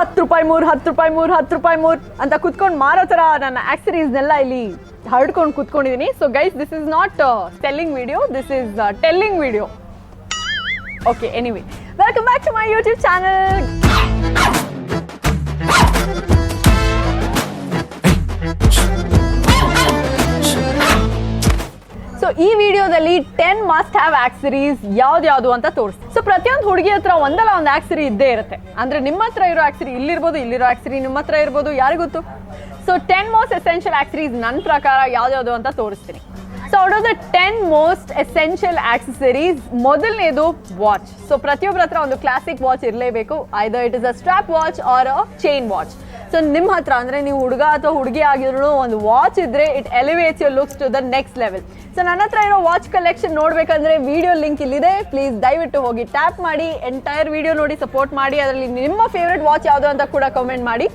₹10 ಮೂರು ₹10 ಅಂತ ಕುತ್ಕೊಂಡು ಮಾರೋ ಥರ ನನ್ನ ಆಕ್ಸರೀಸ್ನೆಲ್ಲ ಇಲ್ಲಿ ಹರಡ್ಕೊಂಡು ಕುತ್ಕೊಂಡಿದ್ದೀನಿ. So guys, this is not selling video, this is telling video. Okay, anyway, welcome back to my YouTube channel. So ಈ ವಿಡಿಯೋದಲ್ಲಿ 10 ಮಸ್ಟ್ ಹ್ಯಾವ್ ಆಕ್ಸರೀಸ್ ಯಾವ್ದು ಅಂತ ತೋರಿಸ್ತೀನಿ. ಸೊ ಪ್ರತಿಯೊಂದು ಹುಡುಗಿ ಹತ್ರ ಒಂದಲ್ಲ ಒಂದು ಆಕ್ಸರಿ ಇದ್ದೇ ಇರುತ್ತೆ. ಅಂದ್ರೆ ನಿಮ್ಮ ಹತ್ರ ಇರೋ ಆಕ್ಸರಿ ಇಲ್ಲಿರ್ಬೋದು, ಇಲ್ಲಿರೋ ಆಕ್ಸರಿ ನಿಮ್ಮ ಹತ್ರ ಇರ್ಬೋದು, ಯಾರಿಗೂ ಗೊತ್ತು. ಸೊ 10 ಮೋಸ್ಟ್ ಎಸೆನ್ಷಿಯಲ್ ಆಕ್ಸರೀಸ್ ನನ್ನ ಪ್ರಕಾರ ಯಾವ್ದು ಅಂತ ತೋರಿಸ್ತೀನಿ. So out of the 10 most essential accessories, ಮೊದಲನೇದು ವಾಚ್. ಸೊ ಪ್ರತಿಯೊಬ್ಬರ ಹತ್ರ ಒಂದು ಕ್ಲಾಸಿಕ್ ವಾಚ್ ಇರಲೇಬೇಕು. Either it is a strap watch or a chain watch. So ನಿಮ್ಮ ಹತ್ರ ಅಂದ್ರೆ ನೀವು ಹುಡುಗ ಅಥವಾ ಹುಡುಗಿ ಆಗಿದ್ರು ಒಂದು ವಾಚ್ ಇದ್ರೆ it elevates your looks to the next level. So ನನ್ನ ಹತ್ರ ಇರೋ ವಾಚ್ ಕಲೆಕ್ಷನ್ ನೋಡ್ಬೇಕಂದ್ರೆ ವಿಡಿಯೋ ಲಿಂಕ್ ಇಲ್ಲಿದೆ, ಪ್ಲೀಸ್ ದಯವಿಟ್ಟು ಹೋಗಿ ಟ್ಯಾಪ್ ಮಾಡಿ, ಎಂಟೈರ್ ವಿಡಿಯೋ ನೋಡಿ ಸಪೋರ್ಟ್ ಮಾಡಿ. ಅದರಲ್ಲಿ ನಿಮ್ಮ ಫೇವ್ರೆಟ್ ವಾಚ್ ಯಾವುದು ಅಂತ ಕೂಡ ಕಮೆಂಟ್ ಮಾಡಿ.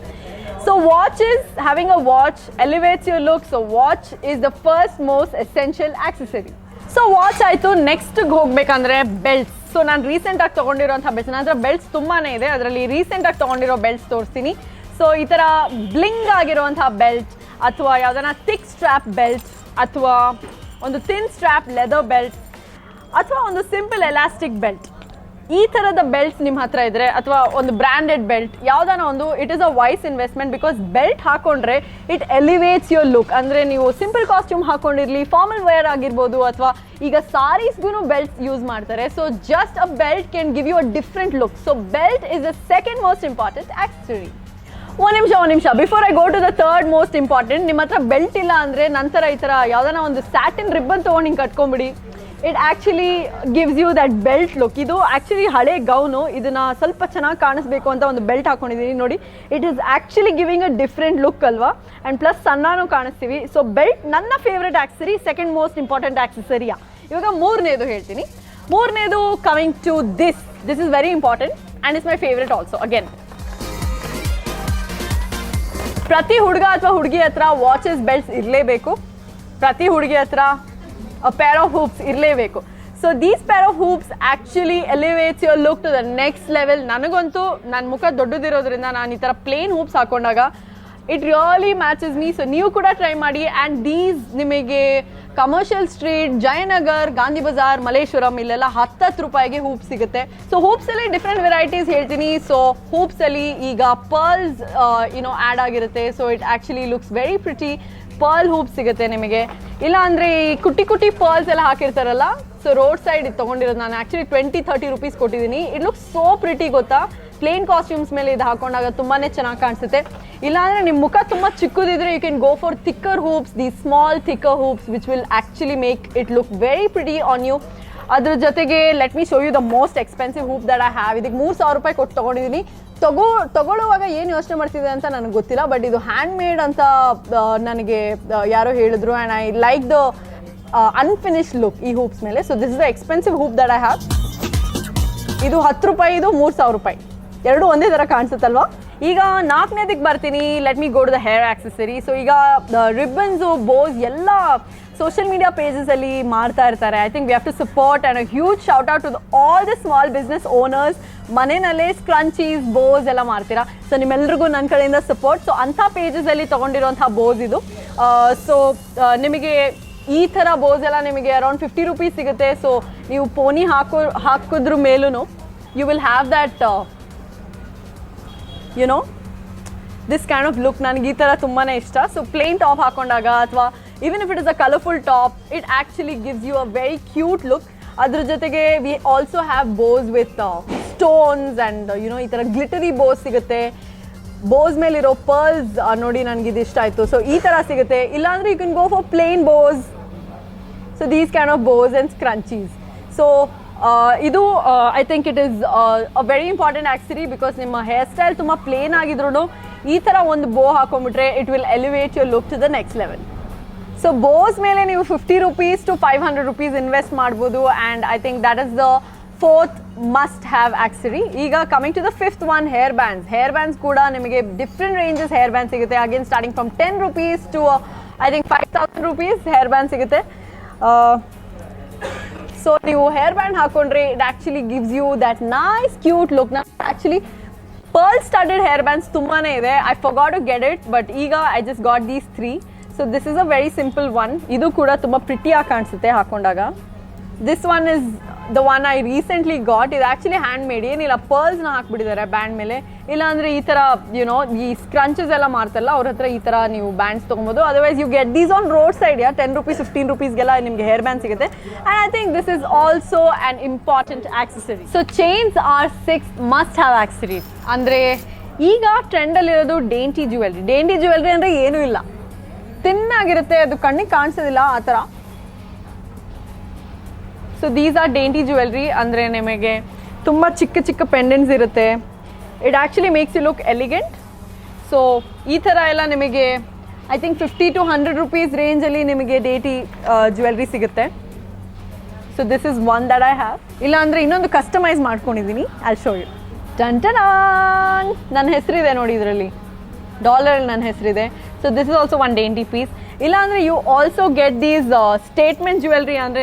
So watch is, having a watch elevates your look. So watch is the first most essential accessory. So watch ಆಯ್ತು. ನೆಕ್ಸ್ಟ್ ಹೋಗ್ಬೇಕಂದ್ರೆ ಬೆಲ್ಟ್ಸ್. ಸೊ ನಾನು ರೀಸೆಂಟ್ ಆಗಿ ತಗೊಂಡಿರೋಂಥ ಬೆಲ್ಟ್ಸ್, ನನ್ನ ಹತ್ರ ಬೆಲ್ಟ್ಸ್ ತುಂಬಾನೇ ಇದೆ. ಅದರಲ್ಲಿ ರೀಸೆಂಟ್ ಆಗಿ ತಗೊಂಡಿರೋ ಬೆಲ್ಟ್ಸ್ ತೋರಿಸ್ತೀನಿ. ಸೊ ಈ ಥರ ಬ್ಲಿಂಗ್ ಆಗಿರುವಂಥ ಬೆಲ್ಟ್, ಅಥವಾ ಯಾವ್ದಾನ ಥಿಕ್ ಸ್ಟ್ರ್ಯಾಪ್ ಬೆಲ್ಟ್, ಅಥವಾ ಒಂದು ಥಿನ್ ಸ್ಟ್ರ್ಯಾಪ್ ಲೆದರ್ ಬೆಲ್ಟ್, ಅಥವಾ ಒಂದು ಸಿಂಪಲ್ ಎಲಾಸ್ಟಿಕ್ ಬೆಲ್ಟ್, ಈ ಥರದ ಬೆಲ್ಟ್ಸ್ ನಿಮ್ಮ ಹತ್ರ ಇದ್ರೆ, ಅಥವಾ ಒಂದು ಬ್ರ್ಯಾಂಡೆಡ್ ಬೆಲ್ಟ್, ಯಾವ್ದಾನ ಒಂದು, it is a wise investment. Because belt ಹಾಕೊಂಡ್ರೆ ಇಟ್ ಎಲಿವೇಟ್ಸ್ ಯುವರ್ ಲುಕ್. ಅಂದ್ರೆ ನೀವು ಸಿಂಪಲ್ ಕಾಸ್ಟ್ಯೂಮ್ ಹಾಕೊಂಡಿರ್ಲಿ, ಫಾರ್ಮಲ್ ವೇರ್ ಆಗಿರ್ಬೋದು, ಅಥವಾ ಈಗ ಸಾರೀಸ್ಗೂ ಬೆಲ್ಟ್ ಯೂಸ್ ಮಾಡ್ತಾರೆ. So just a belt can give you a different look. So belt is the second most important accessory. ಒಂದು ನಿಮಿಷ before I go to the third most important. ನಿಮ್ಮ ಹತ್ರ ಬೆಲ್ಟ್ ಇಲ್ಲ ಅಂದ್ರೆ ನಂತರ ಈ ಥರ ಯಾವ್ದಾನ ಒಂದು ಸ್ಯಾಟಿನ್ ರಿಬ್ಬನ್ ತೊಗೊಂಡು ಹಿಂಗೆ ಕಟ್ಕೊಂಬಿಡಿ. It actually gives you that belt look. ಇದು ಆ್ಯಕ್ಚುಲಿ ಹಳೆ ಗೌನು, ಇದನ್ನ ಸ್ವಲ್ಪ ಚೆನ್ನಾಗಿ ಕಾಣಿಸ್ಬೇಕು ಅಂತ ಒಂದು ಬೆಲ್ಟ್ ಹಾಕೊಂಡಿದ್ದೀನಿ ನೋಡಿ. It is actually giving a different look ಅಲ್ವಾ, ಆ್ಯಂಡ್ ಪ್ಲಸ್ ಸಣ್ಣನೂ ಕಾಣಿಸ್ತೀವಿ. ಸೊ ಬೆಲ್ಟ್ ನನ್ನ favourite accessory, second most important ಆಕ್ಸೆಸರಿಯಾ. ಇವಾಗ ಮೂರನೇದು ಹೇಳ್ತೀನಿ. ಮೂರನೇದು coming to this is very important and it's my favourite also. Again, ಪ್ರತಿ ಹುಡುಗ ಅಥವಾ ಹುಡುಗಿ ಹತ್ರ ವಾಚಸ್ ಬೆಲ್ಟ್ಸ್ ಇರಲೇಬೇಕು. ಪ್ರತಿ ಹುಡುಗಿ ಹತ್ರ a pair of hoops ಇರಲೇಬೇಕು. So these pair of hoops actually elevates your look to the next level. ನನಗಂತೂ ನನ್ನ ಮುಖ ದೊಡ್ಡದಿರೋದ್ರಿಂದ ನಾನು ಈ ಥರ ಪ್ಲೇನ್ ಹೂಪ್ಸ್ ಹಾಕೊಂಡಾಗ it really matches me. So ನೀವು ಕೂಡ ಟ್ರೈ ಮಾಡಿ. ಆ್ಯಂಡ್ ದೀಸ್ ನಿಮಗೆ ಕಮರ್ಷಿಯಲ್ ಸ್ಟ್ರೀಟ್, ಜಯನಗರ್, ಗಾಂಧಿ ಬಜಾರ್, ಮಲ್ಲೇಶ್ವರಂ, ಇಲ್ಲೆಲ್ಲ ₹10 ಹೂಪ್ಸ್ ಸಿಗುತ್ತೆ. ಸೊ ಹೂಪ್ಸಲ್ಲಿ ಡಿಫ್ರೆಂಟ್ ವೆರೈಟೀಸ್ ಹೇಳ್ತೀನಿ. ಸೊ ಹೂಪ್ಸಲ್ಲಿ ಈಗ ಪರ್ಲ್ಸ್ ಆ್ಯಡ್ ಆಗಿರುತ್ತೆ. So it actually looks very pretty. Pearl hoop ಸಿಗುತ್ತೆ ನಿಮಗೆ. ಇಲ್ಲ ಅಂದರೆ ಈ ಕುಟ್ಟಿ ಪರ್ಲ್ಸ್ ಎಲ್ಲ ಹಾಕಿರ್ತಾರಲ್ಲ, ಸೊ ರೋಡ್ ಸೈಡ್ ಇದು ತೊಗೊಂಡಿರೋದು ನಾನು ಆ್ಯಕ್ಚುಲಿ ₹20-30 ಕೊಟ್ಟಿದ್ದೀನಿ. ಇಟ್ ಲುಕ್ಸ್ ಸೋ ಪ್ರಿಟಿ ಗೊತ್ತಾ. ಪ್ಲೇನ್ ಕಾಸ್ಟ್ಯೂಮ್ಸ್ ಮೇಲೆ ಇದು ಹಾಕೊಂಡಾಗ ತುಂಬಾ ಚೆನ್ನಾಗಿ ಕಾಣಿಸುತ್ತೆ. ಇಲ್ಲಾಂದರೆ ನಿಮ್ಮ ಮುಖ ತುಂಬ ಚಿಕ್ಕದಿದ್ರೆ you can go for thicker hoops, the small thicker hoops which will actually make it look very pretty on you. ಅದ್ರ ಜೊತೆಗೆ let me show you the most expensive hoop that I have. ಇದಕ್ಕೆ ₹3,000 ಕೊಟ್ಟು ತೊಗೊಂಡಿದ್ದೀನಿ. ತಗೊಳ್ಳುವಾಗ ಏನು ಯೋಚನೆ ಮಾಡ್ತಿದೆ ಅಂತ ನನಗೆ ಗೊತ್ತಿಲ್ಲ, ಬಟ್ ಇದು ಹ್ಯಾಂಡ್ ಮೇಡ್ ಅಂತ ನನಗೆ ಯಾರೋ ಹೇಳಿದ್ರು. And I like the unfinished look ಈ ಹೂಪ್ಸ್ ಮೇಲೆ. So this is the expensive hoop that I have. ಇದು ₹10, ಇದು ₹3,000, ಎರಡೂ ಒಂದೇ ಥರ ಕಾಣಿಸುತ್ತಲ್ವಾ. ಈಗ ನಾಲ್ಕನೇದಕ್ಕೆ ಬರ್ತೀನಿ. Let me go to the hair accessory. So ಈಗ ರಿಬ್ಬನ್ಸು, ಬೋಸ್ ಎಲ್ಲ ಸೋಷಿಯಲ್ ಮೀಡಿಯಾ ಪೇಜಸಲ್ಲಿ ಮಾಡ್ತಾ ಇರ್ತಾರೆ. I think we have to support and a huge shout out to all the small business owners. ಮನೆಯಲ್ಲೇ ಸ್ಕ್ರಂಚೀಸ್, ಬೋಸ್ ಎಲ್ಲ ಮಾಡ್ತೀರಾ. ಸೊ ನಿಮ್ಮೆಲ್ರಿಗೂ ನನ್ನ ಕಡೆಯಿಂದ ಸಪೋರ್ಟ್. ಸೊ ಅಂಥ ಪೇಜಸಲ್ಲಿ ತೊಗೊಂಡಿರೋಂಥ ಬೋಸ್ ಇದು. ಸೊ ನಿಮಗೆ ಈ ಥರ ಬೋಸ್ ಎಲ್ಲ ನಿಮಗೆ ಅರೌಂಡ್ ₹50 ಸಿಗುತ್ತೆ. ಸೊ ನೀವು ಪೋನಿ ಹಾಕಿದ್ರ ಮೇಲೂ you will have that this kind of look. ನನಗೆ ಈ ಥರ ತುಂಬಾ ಇಷ್ಟ. ಸೊ ಪ್ಲೇನ್ ಟಾಪ್ ಹಾಕೊಂಡಾಗ, ಅಥವಾ even if it is a colourful top, it actually gives you a very cute look. ಅದ್ರ ಜೊತೆಗೆ we also have bows with stones and ಈ ಥರ ಗ್ಲಿಟರಿ ಬೋಸ್ ಸಿಗುತ್ತೆ. ಬೋಸ್ ಮೇಲಿರೋ ಪರ್ಲ್ಸ್ ನೋಡಿ ನನಗೆ ಇದು ಇಷ್ಟ ಆಯಿತು. ಸೊ ಈ ಥರ ಸಿಗುತ್ತೆ. ಇಲ್ಲಾಂದರೆ you can go for plain bows. So these kind of bows and scrunchies. So ಇದು I think it is a very important accessory. Because ನಿಮ್ಮ ಹೇರ್ ಸ್ಟೈಲ್ ತುಂಬ ಪ್ಲೇನ್ ಆಗಿದ್ರು ಈ ಥರ ಒಂದು ಬೋ ಹಾಕೊಂಡ್ಬಿಟ್ರೆ it will elevate your look to the next level. So bows ಮೇಲೆ ನೀವು ₹50 to ₹500 ಇನ್ವೆಸ್ಟ್ ಮಾಡ್ಬೋದು. And I think that is the fourth must have accessory. ಈಗ coming to the fifth one, hair bands. Hair bands ಕೂಡ ನಿಮಗೆ different ranges hair band ಸಿಗುತ್ತೆ. Again starting from ₹10 to I think ₹5,000 hair band ಸಿಗುತ್ತೆ. So ನೀವು hair band ಹಾಕೊಂಡ್ರೆ it actually gives you that nice cute look. ನಾನು actually pearl studded hair bands ತುಂಬಾನೇ ಇದೆ. I forgot to get it, but ಈಗ I just got these 3. So this is a very simple one. ಇದು ಕೂಡ ತುಂಬ ಪ್ರಿಟಿಯಾಗಿ ಕಾಣಿಸುತ್ತೆ ಹಾಕೊಂಡಾಗ. This one is the one I recently got. ಇದು ಆ್ಯಕ್ಚುಲಿ ಹ್ಯಾಂಡ್ ಮೇಡ್, ಏನಿಲ್ಲ ಪರ್ಲ್ಸ್ನ ಹಾಕ್ಬಿಟ್ಟಿದ್ದಾರೆ ಬ್ಯಾಂಡ್ ಮೇಲೆ. ಇಲ್ಲಾಂದರೆ ಈ ಥರ ಯುನೋ ಈ ಸ್ಕ್ರಂಚಸ್ ಎಲ್ಲ ಮಾಡ್ತಲ್ಲ ಅವ್ರ ಹತ್ರ ಈ ಥರ ನೀವು ಬ್ಯಾಂಡ್ಸ್ ತೊಗೊಬೋದು. Otherwise you get these on road side. 10 rupees 15 ರೂಪೀಸ್ಗೆಲ್ಲ ನಿಮಗೆ ಹೇರ್ ಬ್ಯಾಂಡ್ ಸಿಗುತ್ತೆ. And I think this is also an important accessory. So chains are 6 must have accessories. ಅಂದರೆ ಈಗ ಟ್ರೆಂಡಲ್ಲಿರೋದು ಡೇಂಟಿ ಜ್ಯುವೆಲ್ರಿ. ಡೇಂಟಿ ಜ್ಯುವೆಲ್ರಿ ಅಂದರೆ ಏನೂ ಇಲ್ಲ, ತಿನ್ನಾಗಿರುತ್ತೆ, ಅದು ಕಣ್ಣಿಗೆ ಕಾಣಿಸೋದಿಲ್ಲ ಆ ಥರ. So these are dainty jewellery. ಅಂದರೆ ನಿಮಗೆ ತುಂಬ ಚಿಕ್ಕ ಚಿಕ್ಕ ಪೆಂಡೆಂಟ್ಸ್ ಇರುತ್ತೆ. It actually makes you look elegant. So ಈ ಥರ ಎಲ್ಲ ನಿಮಗೆ ಐ ಥಿಂಕ್ 50 to 100 ರೂಪೀಸ್ ರೇಂಜಲ್ಲಿ ನಿಮಗೆ ಡೇಟಿ ಜ್ಯುವೆಲ್ರಿ ಸಿಗುತ್ತೆ. So this is one that I have. ಇಲ್ಲ ಅಂದರೆ ಇನ್ನೊಂದು ಕಸ್ಟಮೈಸ್ ಮಾಡ್ಕೊಂಡಿದ್ದೀನಿ, ಐಲ್ ಶೋ ಯು. ಟನ್ ನನ್ನ ಹೆಸರಿದೆ ನೋಡಿ ಇದರಲ್ಲಿ, ಡಾಲರಲ್ಲಿ ನನ್ನ ಹೆಸರಿದೆ. So this is also one dainty piece. ಇಲ್ಲಾಂದರೆ you also get these statement jewellery. ಅಂದರೆ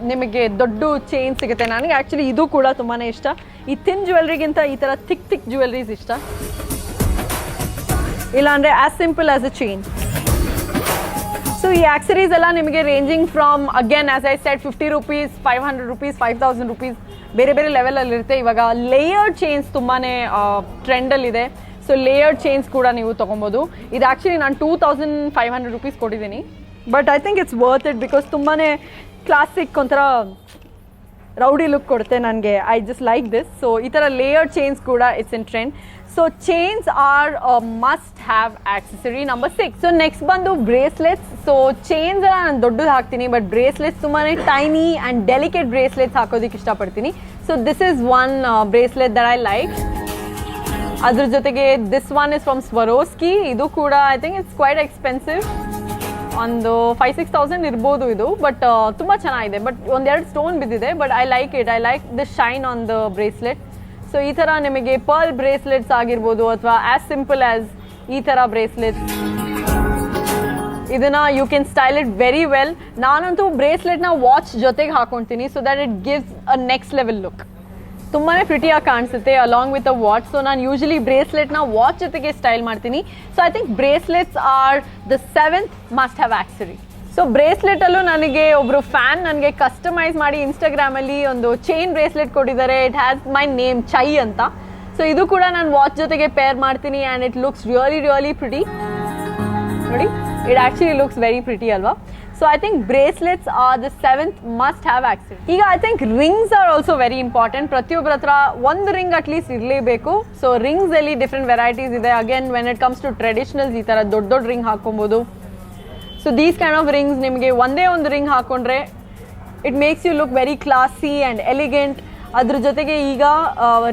ನಿಮಗೆ ದೊಡ್ಡ ಚೈನ್ ಸಿಗುತ್ತೆ. ನನಗೆ ಆ್ಯಕ್ಚುಲಿ ಇದು ಕೂಡ ತುಂಬಾ ಇಷ್ಟ. ಈ ಥಿನ್ ಜ್ಯುವೆಲ್ರಿಗಿಂತ ಈ ಥರ ಥಿಕ್ ಜ್ಯುವೆಲ್ರೀಸ್ ಇಷ್ಟ. ಇಲ್ಲಾಂದರೆ as simple as a chain. So ಈ ಆಕ್ಸರೀಸ್ ಎಲ್ಲ ನಿಮಗೆ ranging from again as I said 50 rupees, 500 rupees, 5000 rupees, ಬೇರೆ ಬೇರೆ ಲೆವೆಲಲ್ಲಿರುತ್ತೆ. ಇವಾಗ ಲೇಯರ್ಡ್ ಚೈನ್ಸ್ ತುಂಬಾ ಟ್ರೆಂಡಲ್ಲಿದೆ. ಸೊ ಲೇಯರ್ಡ್ ಚೈನ್ಸ್ ಕೂಡ ನೀವು ತೊಗೊಬೋದು. ಇದು ಆ್ಯಕ್ಚುಲಿ ನಾನು 2500 ರೂಪೀಸ್ ಕೊಟ್ಟಿದ್ದೀನಿ. But I think it's worth it because ತುಂಬಾ ಕ್ಲಾಸಿಕ್, ಒಂಥರ ರೌಡಿ ಲುಕ್ ಕೊಡುತ್ತೆ ನನಗೆ. I just like this. So ಈ ಥರ ಲೇಯರ್ಡ್ ಚೈನ್ಸ್ ಕೂಡ it's in trend. So chains are must have accessory. Number 6. So next ಬಂದು ಬ್ರೇಸ್ಲೆಟ್ಸ್. ಸೊ ಚೈನ್ಸ್ ಎಲ್ಲ ನಾನು ದೊಡ್ಡದು ಹಾಕ್ತೀನಿ, ಬಟ್ ಬ್ರೇಸ್ಲೆಟ್ಸ್ ತುಂಬಾ ಟೈನಿ ಆ್ಯಂಡ್ ಡೆಲಿಕೇಟ್ ಬ್ರೇಸ್ಲೆಟ್ಸ್ ಹಾಕೋದಕ್ಕೆ ಇಷ್ಟಪಡ್ತೀನಿ. So this is one bracelet that I like. ಅದ್ರ ಜೊತೆಗೆ this one is from Swarovski. ಇದು ಕೂಡ I think it's quite expensive. ಒಂದು 5-6,000 ಇರ್ಬೋದು ಇದು. ಬಟ್ ತುಂಬ ಚೆನ್ನಾಗಿದೆ. ಬಟ್ ಒಂದೆರಡು ಸ್ಟೋನ್ ಬಿದ್ದಿದೆ. But I like it. I like the shine on the bracelet. So ಈ ಥರ ನಿಮಗೆ ಪರ್ಲ್ ಬ್ರೇಸ್ಲೆಟ್ಸ್ ಆಗಿರ್ಬೋದು, ಅಥವಾ ಆ್ಯಸ್ ಸಿಂಪಲ್ ಆ್ಯಸ್ ಈ ಥರ ಬ್ರೇಸ್ಲೆಟ್ಸ್, ಇದನ್ನು you can style it very well. ನಾನಂತೂ ಬ್ರೇಸ್ಲೆಟ್ನ ವಾಚ್ ಜೊತೆಗೆ ಹಾಕೊಳ್ತೀನಿ. So that it gives a next level look. ತುಂಬಾ ಪ್ರಿಟಿಯಾಗಿ ಕಾಣಿಸುತ್ತೆ along with a watch. So ನಾನು ಯೂಶಲಿ ಬ್ರೇಸ್ಲೆಟ್ನ ವಾಚ್ ಜೊತೆಗೆ ಸ್ಟೈಲ್ ಮಾಡ್ತೀನಿ. So I think bracelets are the 7th must have accessory. So ಬ್ರೇಸ್ಲೆಟಲ್ಲೂ ನನಗೆ ಒಬ್ಬರು ಫ್ಯಾನ್ ನನಗೆ ಕಸ್ಟಮೈಸ್ ಮಾಡಿ ಇನ್ಸ್ಟಾಗ್ರಾಮಲ್ಲಿ ಒಂದು ಚೈನ್ ಬ್ರೇಸ್ಲೆಟ್ ಕೊಟ್ಟಿದ್ದಾರೆ. It has my name Chai ಅಂತ. ಸೊ ಇದು ಕೂಡ ನಾನು ವಾಚ್ ಜೊತೆಗೆ ಪೇರ್ ಮಾಡ್ತೀನಿ. And it looks really pretty. ನೋಡಿ, it actually looks very pretty ಅಲ್ವಾ? So I think bracelets are the 7th must have accessory. ಈಗ I think rings are also very important. ಪ್ರತಿಯೊಬ್ಬರ ಹತ್ರ ಒಂದು ರಿಂಗ್ ಅಟ್ ಲೀಸ್ಟ್ ಇರಲೇಬೇಕು. So rings ಅಲ್ಲಿ different varieties ಇದೆ. Again when it comes to traditionals ಈ ಥರ ದೊಡ್ಡ ರಿಂಗ್ ಹಾಕೊಬೋದು. So these kind of rings ನಿಮಗೆ ಒಂದೇ ಒಂದು ರಿಂಗ್ ಹಾಕೊಂಡ್ರೆ it makes you look very classy and elegant. ಅದ್ರ ಜೊತೆಗೆ ಈಗ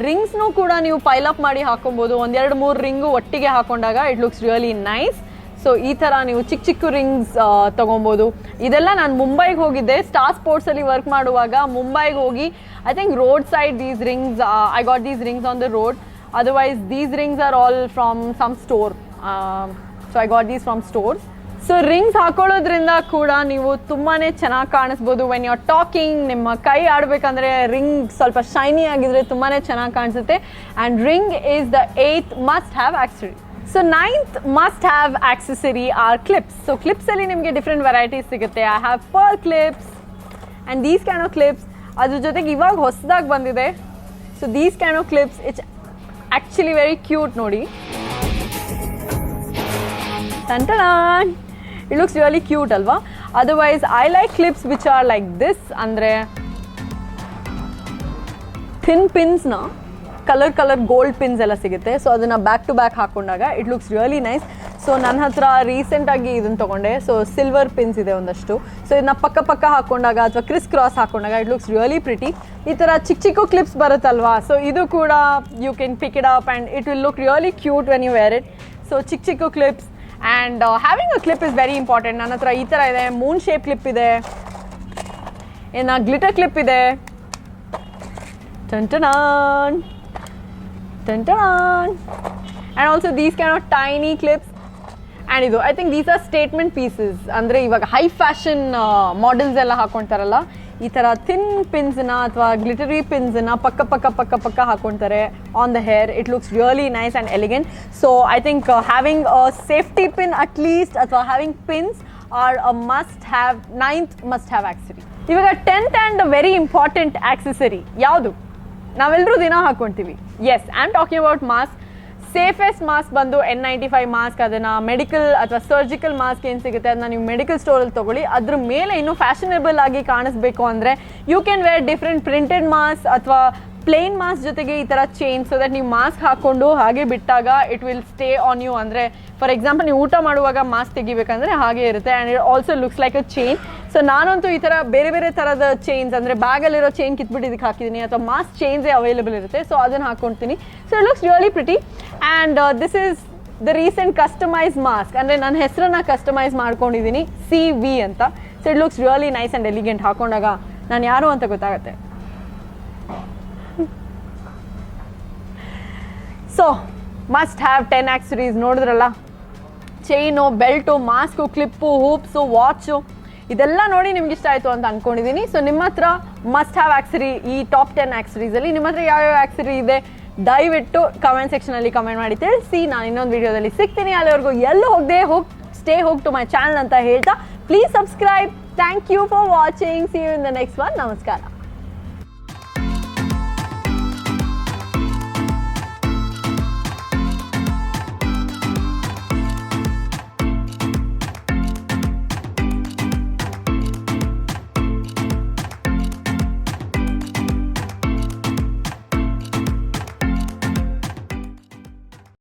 ರಿಂಗ್ಸ್ನೂ ಕೂಡ ನೀವು ಪೈಲ್ ಅಪ್ ಮಾಡಿ ಹಾಕೊಬೋದು. 1-2-3 ರಿಂಗು ಒಟ್ಟಿಗೆ ಹಾಕೊಂಡಾಗ it looks really nice. So ಈ ಥರ ನೀವು ಚಿಕ್ಕ ರಿಂಗ್ಸ್ ತೊಗೊಬೋದು. ಇದೆಲ್ಲ ನಾನು ಮುಂಬೈಗೆ ಹೋಗಿದ್ದೆ, ಸ್ಟಾರ್ ಸ್ಪೋರ್ಟ್ಸಲ್ಲಿ ವರ್ಕ್ ಮಾಡುವಾಗ ಮುಂಬೈಗೆ ಹೋಗಿ I think roadside these rings, I got these rings on the road. Otherwise these rings are all from some store. So I got these from stores. So rings ಹಾಕೊಳ್ಳೋದ್ರಿಂದ ಕೂಡ ನೀವು ತುಂಬಾ ಚೆನ್ನಾಗಿ ಕಾಣಿಸ್ಬೋದು. ವೆನ್ ಯು ಆರ್ ಟಾಕಿಂಗ್, ನಿಮ್ಮ ಕೈ ಆಡಬೇಕಂದ್ರೆ ring ಸ್ವಲ್ಪ shiny ಆಗಿದ್ರೆ ತುಂಬಾ ಚೆನ್ನಾಗಿ ಕಾಣಿಸುತ್ತೆ. And ring is the 8th must have accessory. So 9th must have accessory are clips. So clips ಅಲ್ಲಿ ನಿಮಗೆ ಡಿಫ್ರೆಂಟ್ ವೆರೈಟೀಸ್ ಸಿಗುತ್ತೆ. I have pearl clips and these kind of clips. ಅದ್ರ ಜೊತೆಗೆ ಇವಾಗ ಹೊಸದಾಗಿ ಬಂದಿದೆ. So these kind of clips it's actually very cute. ನೋಡಿ, turn it looks really cute ಅಲ್ವಾ? Otherwise I like clips which are like this. ಅಂದರೆ thin ಪಿನ್ಸ್ನ colour gold pins ಎಲ್ಲ ಸಿಗುತ್ತೆ. ಸೊ ಅದನ್ನು ಬ್ಯಾಕ್ ಟು ಬ್ಯಾಕ್ ಹಾಕೊಂಡಾಗ it looks really nice. So ನನ್ನ ಹತ್ರ ರೀಸೆಂಟಾಗಿ ಇದನ್ನು ತೊಗೊಂಡೆ. ಸೊ ಸಿಲ್ವರ್ ಪಿನ್ಸ್ ಇದೆ ಒಂದಷ್ಟು. ಸೊ ಇದನ್ನ ಪಕ್ಕ ಹಾಕೊಂಡಾಗ ಅಥವಾ ಕ್ರಾಸ್ ಹಾಕೊಂಡಾಗ ಇಟ್ ಲುಕ್ಸ್ ರಿಯಲಿ ಪ್ರಿಟಿ. ಈ ಥರ ಚಿಕ್ಕ ಕ್ಲಿಪ್ಸ್ ಬರುತ್ತಲ್ವಾ? ಸೊ ಇದು ಕೂಡ you can pick it up and it will look really cute when you wear it. So ಚಿಕ್ಕ clips and having a clip is very important. ನನ್ನ ಹತ್ರ ಈ ಥರ ಇದೆ, ಮೂನ್ ಶೇಪ್ ಕ್ಲಿಪ್ ಇದೆ, ಇನ್ನು ಗ್ಲಿಟರ್ ಕ್ಲಿಪ್ ಇದೆ. And also these kind of tiny clips. And ಇದು I think these are statement pieces. ಅಂದರೆ ಇವಾಗ ಹೈ ಫ್ಯಾಷನ್ ಮಾಡೆಲ್ಸ್ ಎಲ್ಲ ಹಾಕೊಳ್ತಾರಲ್ಲ, ಈ ಥರ ಥಿನ್ ಪಿನ್ಸ್ನ ಅಥವಾ ಗ್ಲಿಟರಿ ಪಿನ್ಸ್ನ ಪಕ್ಕ ಹಾಕೊಳ್ತಾರೆ on the hair. It looks really nice and elegant. So I think having a safety pin at least ಅಥವಾ having pins are a must have, 9th must have accessory. ಇವಾಗ 10th and very important accessory ಯಾವುದು? ನಾವೆಲ್ಲರೂ ದಿನ ಹಾಕ್ಕೊಳ್ತೀವಿ. Yes, I am talking about mask. Safest mask ಬಂದು N95 mask. ಅದನ್ನು medical ಅಥವಾ surgical mask ಏನು ಸಿಗುತ್ತೆ ಅದನ್ನ ನೀವು ಮೆಡಿಕಲ್ ಸ್ಟೋರಲ್ಲಿ ತೊಗೊಳ್ಳಿ. ಅದ್ರ ಮೇಲೆ ಇನ್ನೂ ಫ್ಯಾಷನೇಬಲ್ ಆಗಿ ಕಾಣಿಸ್ಬೇಕು ಅಂದರೆ you can wear different printed mask ಅಥವಾ ಪ್ಲೇನ್ ಮಾಸ್ಕ್ ಜೊತೆಗೆ ಈ ಥರ ಚೈನ್, ಸೊ ದಟ್ ನೀವು ಮಾಸ್ಕ್ ಹಾಕ್ಕೊಂಡು ಹಾಗೆ ಬಿಟ್ಟಾಗ it will stay on you. ಅಂದರೆ ಫಾರ್ ಎಕ್ಸಾಂಪಲ್ ನೀವು ಊಟ ಮಾಡುವಾಗ ಮಾಸ್ಕ್ ತೆಗಿಬೇಕಂದ್ರೆ ಹಾಗೆ ಇರುತ್ತೆ and it also looks like a chain. So ನಾನಂತೂ ಈ ಥರ ಬೇರೆ ಥರದ ಚೈನ್ಸ್ ಅಂದರೆ ಬ್ಯಾಗಲ್ಲಿರೋ ಚೈನ್ ಕಿತ್ಬಿಟ್ಟು ಇದಕ್ಕೆ ಹಾಕಿದ್ದೀನಿ ಅಥವಾ ಮಾಸ್ಕ್ ಚೈನ್ಸೇ ಅವೈಲೇಬಲ್ ಇರುತ್ತೆ, ಸೊ ಅದನ್ನು ಹಾಕ್ಕೊಳ್ತೀನಿ. So it looks really pretty and this is the recent customise mask. ಅಂದರೆ ನನ್ನ ಹೆಸರನ್ನ ಕಸ್ಟಮೈಸ್ ಮಾಡ್ಕೊಂಡಿದ್ದೀನಿ CV ಅಂತ. So it looks really nice and elegant. ಹಾಕೊಂಡಾಗ ನಾನು ಯಾರು ಅಂತ ಗೊತ್ತಾಗುತ್ತೆ. ಸೊ ಮಸ್ಟ್ ಹ್ಯಾವ್ 10 ಆಕ್ಸೆಸರೀಸ್ ನೋಡಿದ್ರಲ್ಲ. Chain, belt, mask, clip, hoops, watch, ಇದೆಲ್ಲ ನೋಡಿ ನಿಮ್ಗೆ ಇಷ್ಟ ಆಯಿತು ಅಂತ ಅಂದ್ಕೊಂಡಿದ್ದೀನಿ. ಸೊ ನಿಮ್ಮ ಹತ್ರ ಮಸ್ಟ್ ಹ್ಯಾವ್ ಆಕ್ಸೆಸರಿ, ಈ ಟಾಪ್ 10 ಆಕ್ಸೆಸರೀಸಲ್ಲಿ ನಿಮ್ಮ ಹತ್ರ ಯಾವ್ಯಾವ ಆಕ್ಸೆಸರಿ ಇದೆ ದಯವಿಟ್ಟು ಕಮೆಂಟ್ ಸೆಕ್ಷನಲ್ಲಿ ಕಮೆಂಟ್ ಮಾಡಿ ತಿಳಿಸಿ. ನಾನು ಇನ್ನೊಂದು ವಿಡಿಯೋದಲ್ಲಿ ಸಿಗ್ತೀನಿ. ಅಲ್ಲಿವರೆಗೂ ಎಲ್ಲೂ ಸ್ಟೇ ಹೋಗ್ ಟು ಮೈ ಚಾನಲ್ ಅಂತ ಹೇಳ್ತಾ please subscribe. Thank you for watching. See you in the next one. ನಮಸ್ಕಾರ.